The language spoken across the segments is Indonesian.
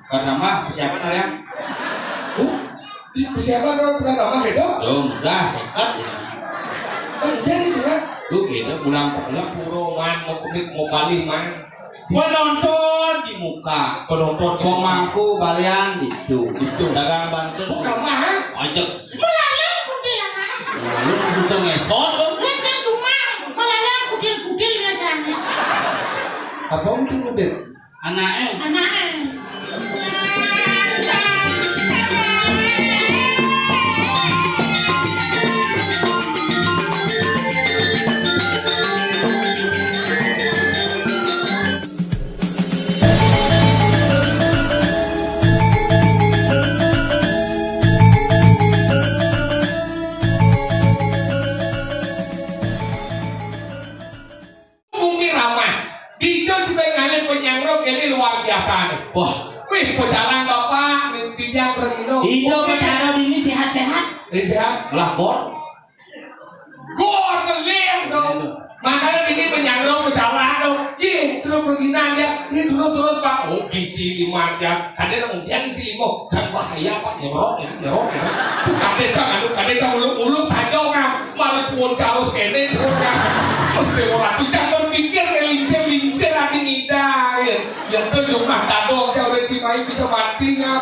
Pertama persiapan kalian. Persiapan kalau bukan tambah itu? Udah sekat ya. Iya gitu kan? Tuh gitu pulang Purongan mau balik man. Penonton di muka, Penonton komangku kalian itu dagang Banten. bukan mahal. Ajak. Melayang kuntilanak. Lu bisa ngesot kan? Ngecek cuma melayang kudil-kudil biasanya. Apa mungkin udah? Anaknya. Anaknya. Wah, wih, pejalan bapak, mimpinya berino. itu bicara ini sehat-sehat. Sehat. Lah bor. Gor ngelem dong. Makanya ini menyangrong pejalan dong. Ih, terus perginan ya. Ini terus pak. Oh, isi 5 jam. Kadang kemudian isi 5 kan bahaya pak. Nyorok ya. Kadang ulung saja kan. Malah kuon carus kene terus kan. Orang tuh jangan berpikir lincir lagi ngida ya. Yang tuh cuma dadong ya udah timai bisa mati nggak?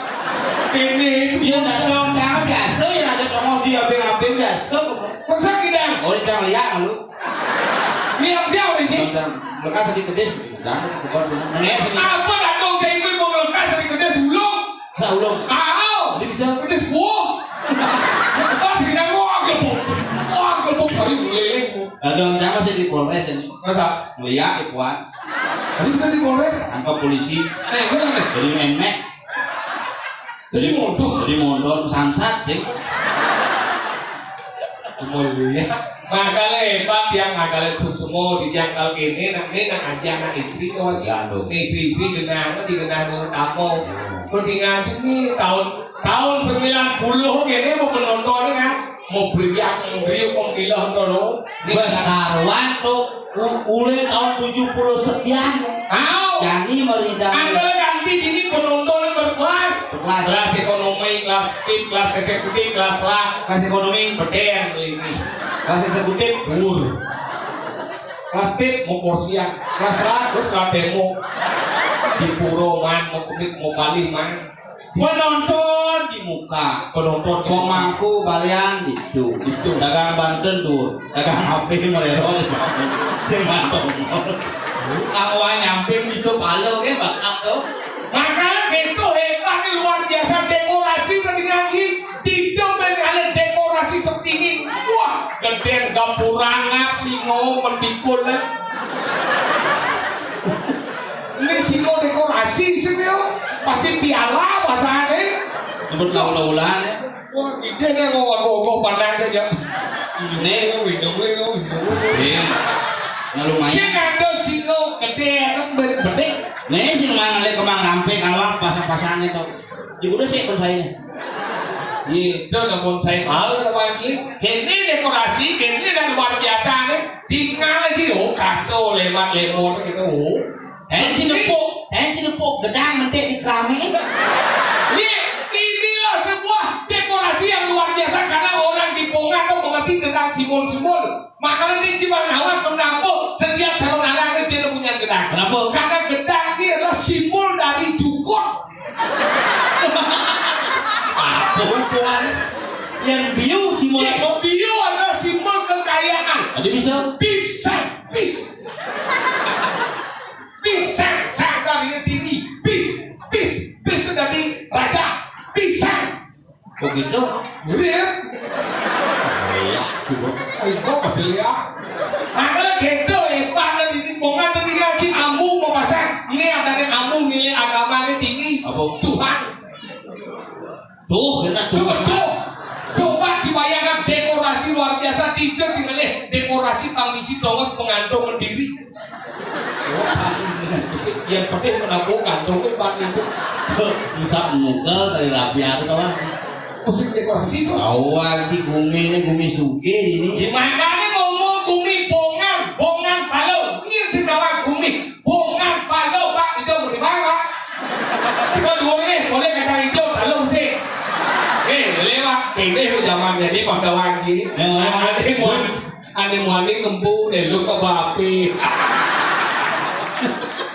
Ini Dia dadong cara biasa ya ada ngomong dia beng biasa. masa gidang? Oh, jangan lihat lu. Lihat dia udah ini. Mereka sedikit des, dan bukan nenek sini. Apa dadong kayak ini mau melekat sedikit dia sebelum? Nggak ulung. Ini bisa ini sebuah. Oh, segidang gelbuk kali meleleng. Dadong jangan masih di Polres ini. Masa? Lihat ikuan. Tadi bisa di Polres? Tangkap polisi. Gimana? Jadi memek. Jadi mondor samsat sih. Mulia. Makanya hebat yang ngagalet semua di jangkal gini, nanti nang aja anak istri tuh aja. Istri genang, di genang kamu. Mendingan sini tahun 90 gini mau menonton kan? Mau beli mau gila dulu. Besarwan tuh ulin tahun 70 sekian. Jadi meridang. Anda ganti ini penonton berkelas. Kelas ekonomi, kelas tip, kelas eksekutif, kelas lah. Kelas ekonomi Beden ini. kelas eksekutif Bur. Kelas tip mau kursian. Kelas lah terus lah demo. Di purongan mau balik man. penonton di muka, Penonton komangku kalian itu dagang Banten dur, dagang HP melero sing mantap. Awal nyamping itu palo ke bakat tuh. makanya gitu hebat luar biasa dekorasi lagi dicoba kalian dekorasi setinggi wah gede gampurangan singo mendikul ini singo dekorasi sini pasti piala bahasanya Sebut ulah-ulahan ya. wah ide kan ngomong pandang saja Ini hidung nggak lumayan. sih ada singo gede kan gede. Nih sih ngalih kemang ramping awak pasang-pasang itu. Juga sih pun saya. Itu namun saya malu lagi. Ini dekorasi, ini dan luar biasa nih. Tinggal aja kaso lewat lemon gitu. Henci nepuk gedang mentik di keramik. Inilah sebuah dekorasi yang luar biasa karena orang di Pongan tuh mengerti tentang simbol-simbol. Makanya ini cuma nawan kenapa setiap tahun anak kecil punya gedang. Kenapa? Karena gedang ini adalah simbol dari Jukut. Kebutuhan yang biu simbol apa? Bio adalah simbol kekayaan. Jadi bisa Pisang dari tinggi. Pis dari raja. Pisang. begitu. Lihat. Iya. Itu pasti lihat. Makanya gitu hebat di Pongan tadi ngaji ambu mau pasang. Ini ada ambu nilai agamanya tinggi. Apa? Tuhan. Tuh, kena tuh. Coba dibayangkan dekorasi luar biasa tiga cimele dekorasi pangisi tongos pengantung mendiri. Yang penting menabuh kantongnya pan itu Bisa menunggal dari rapi atau apa? musik dekorasi itu. Awal si gumi suki ini. Makanya ngomong bumi bongan palo. Ini sih nama bumi bongan palo pak itu di mana? Kita dua ni boleh kata hijau dalam sih. Lewat ini zaman jadi pada lagi. Ada muani lembu dan luka bapi.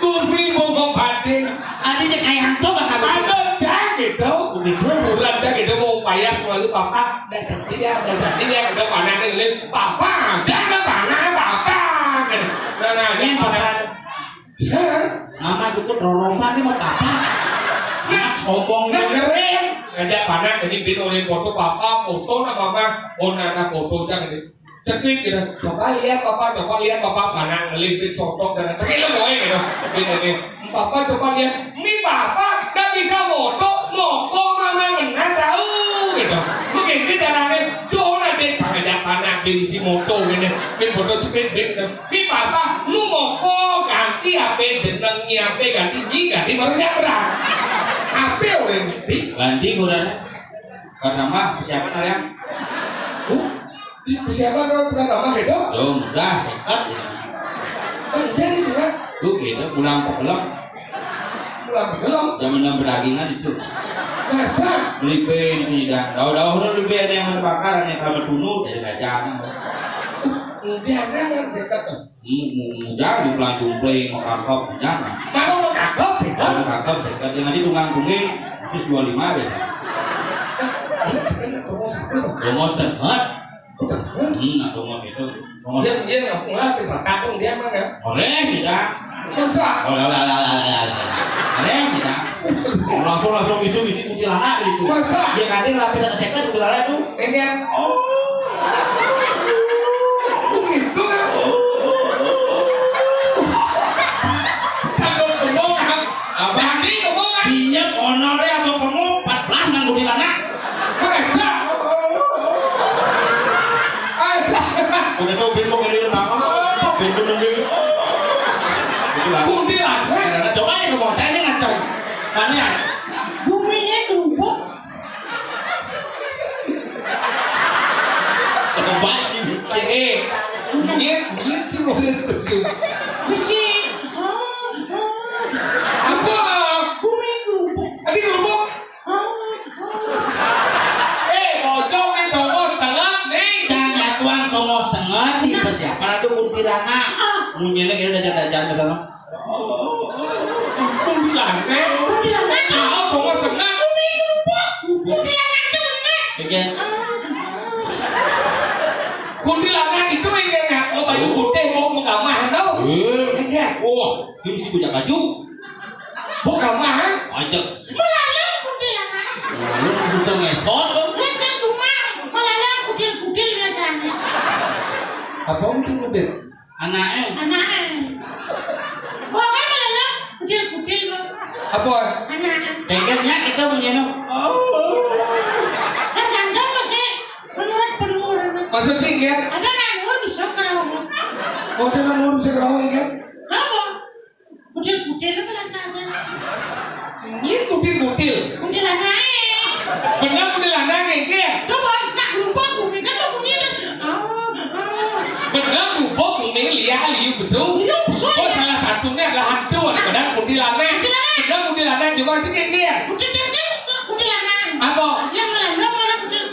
Kumpul ngomong batin. Adanya kayak hantu bakal. Ada cak gitu. Bulan cak gitu mau payah lalu papa. Dah dia kita mana ni papa. Jangan mana papa. Nah ini pada. Nama itu rorompan ni mau apa? Nak sombong Nak keren. Ngajak panak jadi bin oleh foto papa, foto nak mama, anak foto jangan ni. Ceklik gitu. Coba lihat papa panak ngelipit sotok dan tapi lo mau gitu. Bin ini. Papa coba lihat. Ini papa dah bisa moto, moko mama menang tahu gitu. Mungkin kita nanti cuma dia ngajak panak bin si moto gitu. Bin foto ceklik bin. Ini papa lu moko ganti apa jenengnya apa ganti barunya berat. Apa orang ganti? Ganti gudanya. Pertama persiapan area. Persiapan orang bukan tambah itu? Tuh mudah sekat. Kemudian itu kan? Tuh gitu pulang pegelap. Pulang belum? Zaman beragingan itu. Masa? Melipin tidak. Daun-daun melipin yang membakar yang kamu tunu dari gajah. Kemudian kan sekat tuh. Mudah di pulang jumpai mau kakap jangan. Mau kakap sekat? Kalau kakap sekat yang nanti tunggang tungging terus 25 biasa. Ini sekarang ngomong satu. Ngomong banget. Ngomong itu. Dia nggak punya bisa takung dia mana? Boleh tidak? Masa? Boleh tidak? Langsung isu kuntilanak gitu. Masa? Dia kadang lapis atas sekat kuntilanak itu. Ini kan? Begitu kan? Cakap kebohongan. Apa? Ini kebohongan. Dia honornya mau kamu 14 nang kuntilanak. Masa? Udah tahu bingung dari nama. Bingung nunggu. Kuntilanak. Karena coba aja ngomong saya ini ngaco. Tanya. Guminya kerupuk. Dia sih mau bersih. Besi. Apa? Gumi kerupuk. Tadi kerupuk. Pojok ni tongos setengah nih. Jangan tuan tongos setengah tipe siapa itu kuntilanak. Munyinya kira dajan-dajan ke sana. Kuntilanak. Tongos setengah. Gumi kerupuk. Kuntilanak itu mana? Sekian. Kuntilanak itu yang nggak mau baju putih mau mengamah tau? Wah, si bujak baju. Mau kamah? Ajak. Melalang kuntilanak. Lu bisa ngesot kan? Ngecek cuma melalang kudil biasanya. Apa mungkin? Anaknya. Oh kan melalang kudil loh. Apa? Anaknya. Pengennya kita menyentuh. Kan gandang masih menurut penurun. Maksud sih kan? Ada nangur bisa kerawang. Oh, dia nomor bisa kerawang kan? Apa? Kudil apa lantasan? Ini kutil. Kuntilanak. Benar kuntilanak nih dia. Coba nak gerubak bumi kan ngomongnya ada. Benar gubuk kuning liu besuk. Oh salah satunya adalah hantu. Benar kuntilanak. Benar kuntilanak juga sini dia. Kudil sih kuntilanak. Apa? Yang melandang mana kudil.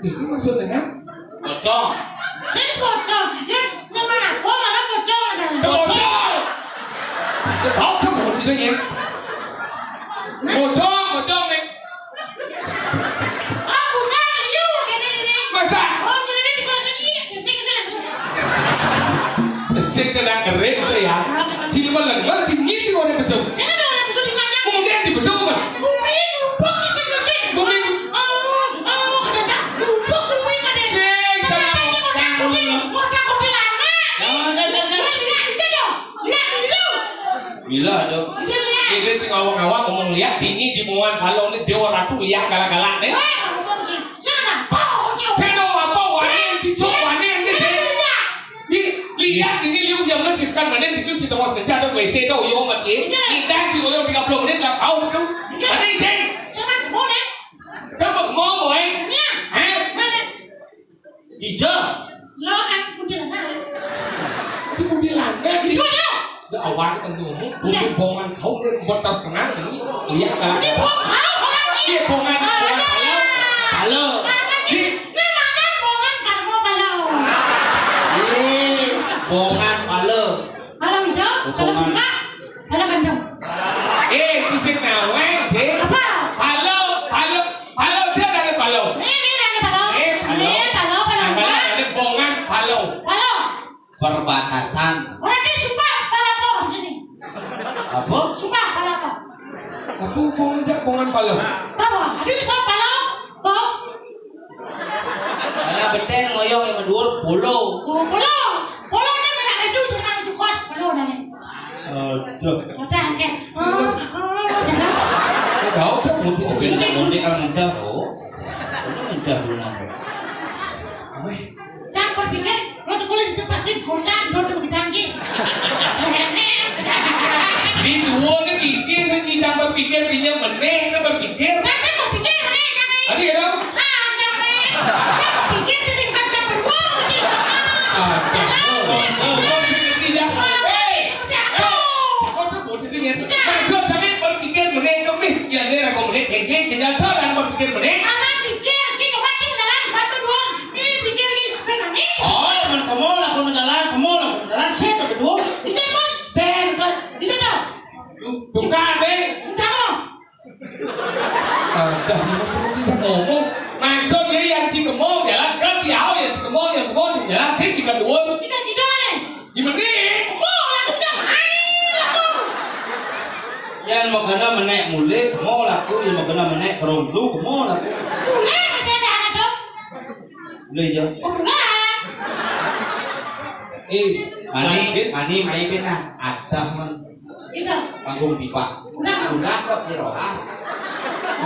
Ini maksudnya kan? Pocong. Saya pocong. Yang sama apa malah pocong adalah. Bocor. Tahu kamu itu ya? Bocor nih. Aku saya ini. Masa? Oh jadi ini kalau lagi ini kita langsung. Sekedar keren itu ya. Cuma lengkap sini sih orang besok. Saya ada orang besok di ngajak. Kemudian di besok apa? Bumi gerubak sih gede. Bumi. Kada cak gerubak bumi kada. Murda kuntilanak. Lihat dulu. Bila ada. Ini sih ngawang-ngawang ngomong lihat tinggi di muan balon ini dewa ratu lihat galak-galak nih. Saya tahu apa wani dicok wani sih lihat ini liu jam nasi sekarang mana itu si Thomas kerja ada WC tahu yo mati. Kita sih kalau 30 menit nggak tahu tu. Ada jen. Saya mau nih. Kamu mau boy? Mana? Hijau. Lo kan kuntilanak. Itu kuntilanak. Hijau dia. Awan kan tu. bongan kau ni botak kenal ni. Lihat kan. Ini buang kau orang ini. Iya bongan Halo. Ini bongan karmo balau. Bongan palo. Balau hijau, balau buka, balau gandum. Kisah nawang je. Apa? Palo je ada palo. Ini ada balau. Ini balau. Ada bongan palo. Balau. Perbatasan. Orang ini sumpah balau apa di sini? Apa? Sumpah balau apa? Aku bongan je bongan palo. Tahu? Ini bisa balau. Bau. Karena beten ngoyong yang mendur pulau. Tuh balau. Balau ni merah keju senang keju kos balau dah ni. Aduh. Ada angkat. Kau cak mungkin Mungkin kalau menjauh. Ini menjauh nanti. Jangan berpikir, lo tuh kulit itu pasti goncang, lo tuh canggih. Di dua ni pikir saya berpikir pinjam meneng, berpikir. Jangan berpikir, jangan. Tadi kata apa? Jangan. Saya berpikir sesingkat beruang. Kau sebut itu ni. Maksud kami berpikir meneng kami. Ya ni aku meneng kengkeng kenapa dan berpikir meneng? Anak pikir, sih coba sih jalan satu dua. Ini pikir ni, penani. Oh, kamu lah kamu jalan, saya tak berdua. Ikan mus, ben kan, ikan dah. Bukan ni. Jangan. Dah maksud kita ngomong. Maksud dia yang kita mau jalan kan dia yang kita mau jalan sih kita dua. Jika di jalan ni, Di meneng. mau laku dah, laku. Yang mau kena menaik mulai, kamu laku. Yang mau kena menaik keronglu, kamu laku. Boleh masih ada anak dong. Boleh je. Boleh. Ani main pernah ada men Itu. panggung pipa. Sudah kok dirohas.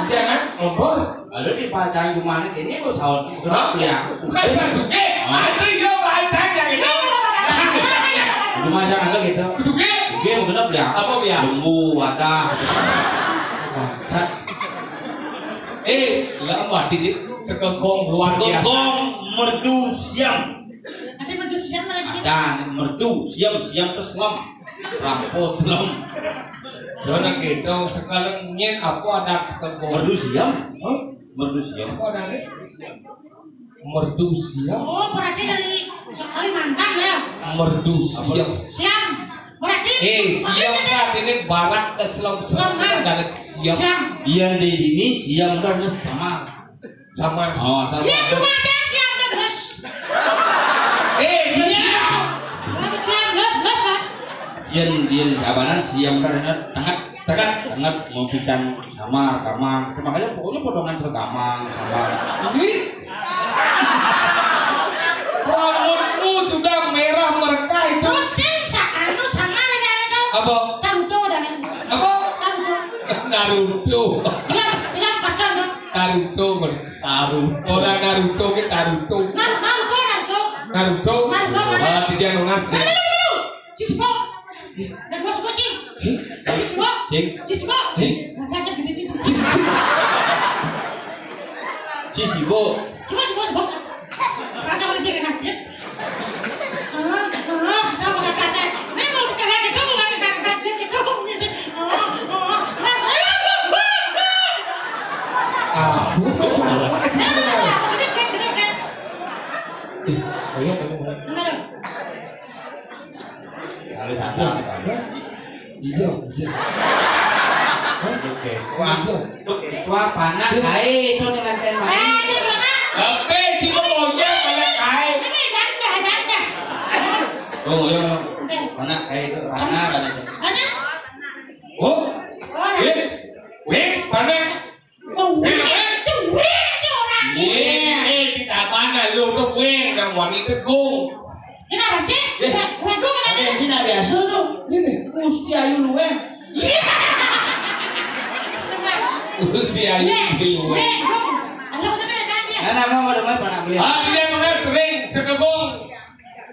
Jangan ngobrol. Lalu di pacang gimana ini kok sahur kenapa ya? Masa suke, antri dia bacaan yang itu. Cuma jangan ada gitu. Suke, Game kenapa ya? apa dia? Lembu ada. Lama tidik sekekong luar biasa. Sekong merdu siam. Nanti baju siang lagi. Ada merdu siam keselam. Rampos selam. Jangan gitu. Sekarang nyet aku ada sekekong. Merdu siam? Merdu siam. Apa ada ni? Merdu siam. Oh, berarti dari sekali mantan ya. Merdu siam. Siang. Berarti. Siam kan ini barat ke selam ada siam. Siang. Yang di sini siam kan sama. Sama. Oh, sama. Ya cuma aja siang dan bos. Siam. Apa siang bos pak? Yang abanan siam kan tengah mau pican sama kamang. Makanya pokoknya potongan kamang sama. Ini rambutmu sudah merah mereka itu. Pusing sakan lu sama dengan itu. Apa? Naruto dan Apa? Naruto. Naruto. Bilang kadang dong. Naruto. Orang Naruto ke Naruto. Naruto. Tidak nunas. Cispo. Dan bos kucing. Cispo. Enggak segede itu. Cisibo. Cispo. Masa udah cek kasih. Dah bukan kasih. Memang bukan lagi itu bukan kasih itu. Harus ada. Hijau. Oke. Wah, panas kai itu dengan ten main. Oke, cuma maunya banyak kai. Oh, yo. Panas kai itu panas kan itu. Oh. Panas. Tidak panas lu tuh yang wanita gung. Kenapa cek? Waduh mana Ada yang tidak biasa tuh. Ini. Gusti Ayu luwe. Usia ini lu. Nama mau dengar panas beli. Dia mana sering sekebong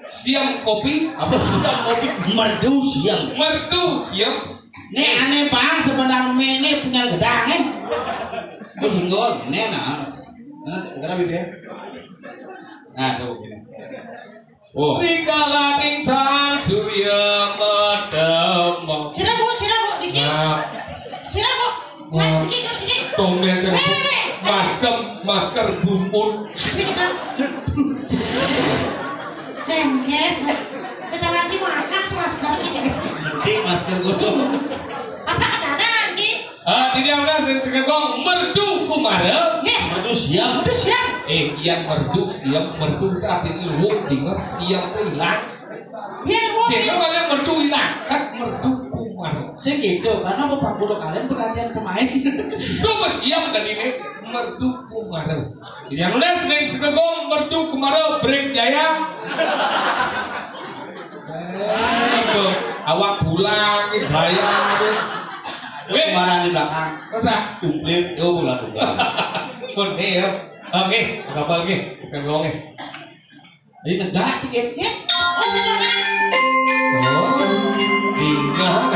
siam kopi. Apa siam kopi merdu siam. Merdu siam. Nih aneh bang sebenarnya ini punya gedang nih. Gue singgol, nih nah. Kenapa dia? Nah tuh. Oh. Dikala ningsan surya medem. Sila bu, Sira kok. Iki. Tumben masker bumpun. Cengket. Sedang lagi makan masker iki. Masker godong. Apa kadana iki? Tidak udah sering gong merdu kumarep. Merdu siang. Yang merdu siang merdu artinya lu tinggal siang teh hilang. Biar gua. Jadi kalian merdu hilang kan merdu kumarep. Saya gitu, karena bapak kudu kalian pergantian pemain. Tuh siap dan ini merdu kumarep. Tidak udah sering gong merdu kumarep break jaya. Itu awak pulang ke saya tuh. Kemana di belakang? Masa? Duplik, bulan. Kon ya. Oke, apa lagi? Sekarang nih. Di negara tiket sih. Oh, tinggal.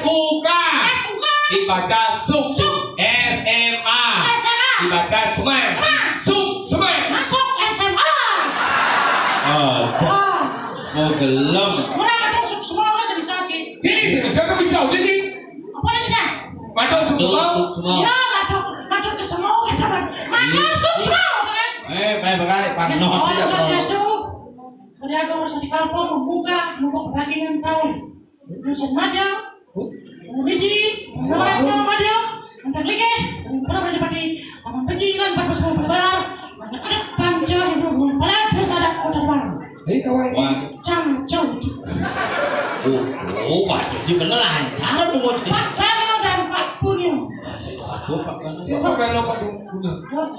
SUK dibaca suk, SMA dibaca semen, suk semen masuk SMA. Mau gelem. Kurang ada suk semua aja bisa sih. Bisa jadi. Apa bisa? Madok suk semua. Ya madok ke semua kan. Madok suk semua kan. Bekali pangno aja. Dari agama di kalpo membuka bagian tahun. Dosen madya, biji, orang madya, antar lagi, orang aja pati, aman biji kan berpasang berbayar, ada panca yang bergumpal, terus ada kotor barang. Kawan. Cangcau. Jadi bener lancar dong mau Pak Dano dan Pak Punyo.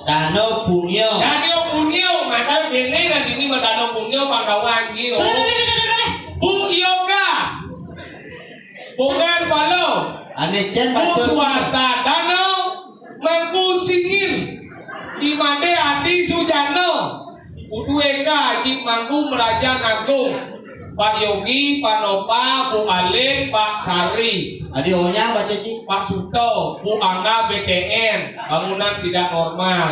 Dano Punyo, maka ini dan ini Dano Punyo Pandawan Gio. Bu Yoga. Bukan Balo. Anecen Bu Suwarta Dano Mangku Singin. Imade Adi Sujano. Udu Eka Haji Mangku Meraja Agung. Pak Yogi, Pak Nova, Bu Alin, Pak Sari. Adi O-nya Pak Ceci. Pak Suto, Bu Angga, BTN, bangunan tidak normal.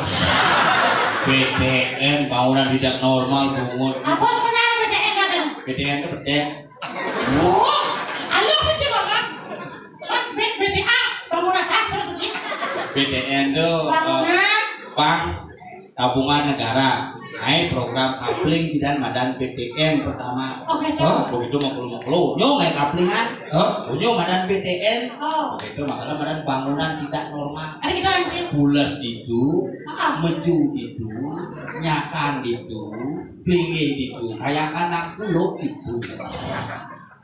BTN bangunan tidak normal bungut. Apa sebenarnya BTN ada? BTN itu bedek. Oh, alok sih Bapak. BTA bangunan dasar sih. BTN itu Bangunan Bank Tabungan Negara. Naik program kapling dan madan BTN pertama. oh gitu. Begitu mau nyo naik kaplingan. Nyo madan BTN. Oh, Itu makanya madan bangunan tidak normal. ada kita lagi. Bulas itu, meju itu, nyakan itu, plinge itu, kayak anak kulo itu.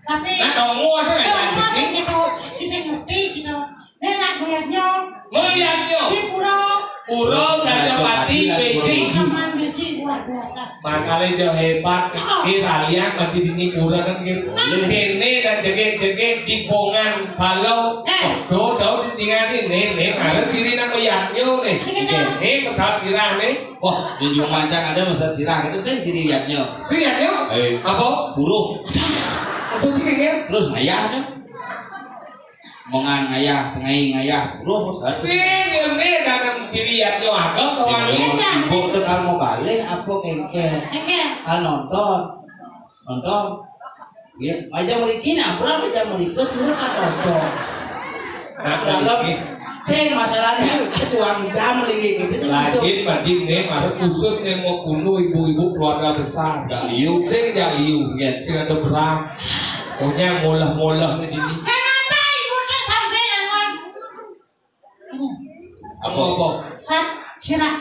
Tapi Nah, dongo asa kalau nek masih gitu, kisah ngerti gitu. Nenek goyangnya Melihatnya. di pura, Puro Rajapati Beji. zaman biji luar biasa. Makanya jauh hebat kalian masih ini kurang kan gitu. Kene dan jege-jege di bongan balau. Do ditinggal ini ada siri nak melihatnya nih. Ini pesawat sirah nih. Wah, di Junjung Mancang ada masjid sirah itu saya jadi lihatnya. Sirahnya apa? Buruh, Maksud sirahnya? terus ngayahnya. Mongan ngayah, pengaing ngayah, buruh bos. Ini dalam ciriatnya agak kawan. Ibu tuh kalau mau balik, apa kengkel? Oke. Nonton. Ya, aja merikin, apa aja merikus, lu kan nonton. Dalam, saya masalahnya tuang jam lagi gitu. Lagi majid nih, harus khusus nih mau bunuh ibu-ibu keluarga besar. Gak liu. Saya tidak liu, saya ada berat. Pokoknya molah-molah nih ini. Kenapa ibu tuh sampai dengan Apa? sat cirah?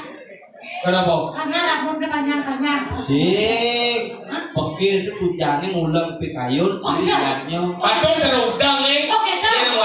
Kenapa? Karena rambutnya panjang-panjang. Sik, pikir itu tujuannya ngulang pikayun, lihatnya. Padahal terudang nih. Oke, Cok.